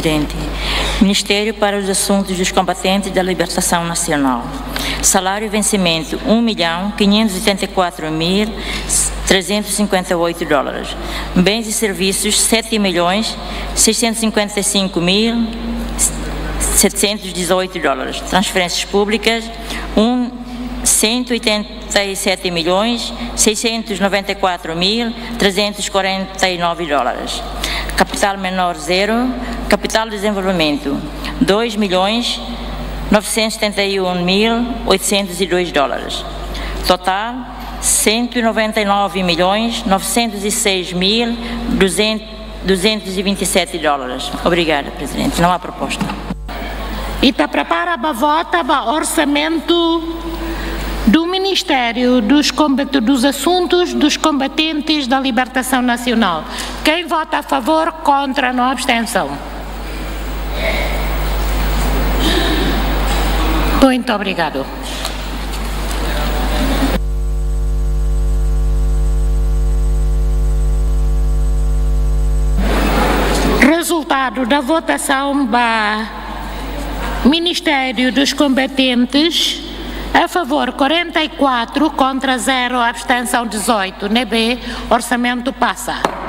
Presidente. Ministério para os Assuntos dos Combatentes da Libertação Nacional. Salário e vencimento, $1.554.358. Bens e serviços, $7.655.718. Transferências públicas, $187.694.349. Capital menor zero. Capital de desenvolvimento, $2.971.802. Total, $199.906.227. Obrigada, Presidente. Não há proposta. E está prepara para vota para orçamento do Ministério dos Assuntos dos Combatentes da Libertação Nacional. Quem vota a favor, contra, não abstenção. Muito obrigado. Resultado da votação para Ministério dos Combatentes. A favor 44, contra 0, abstenção 18. NB, orçamento passa.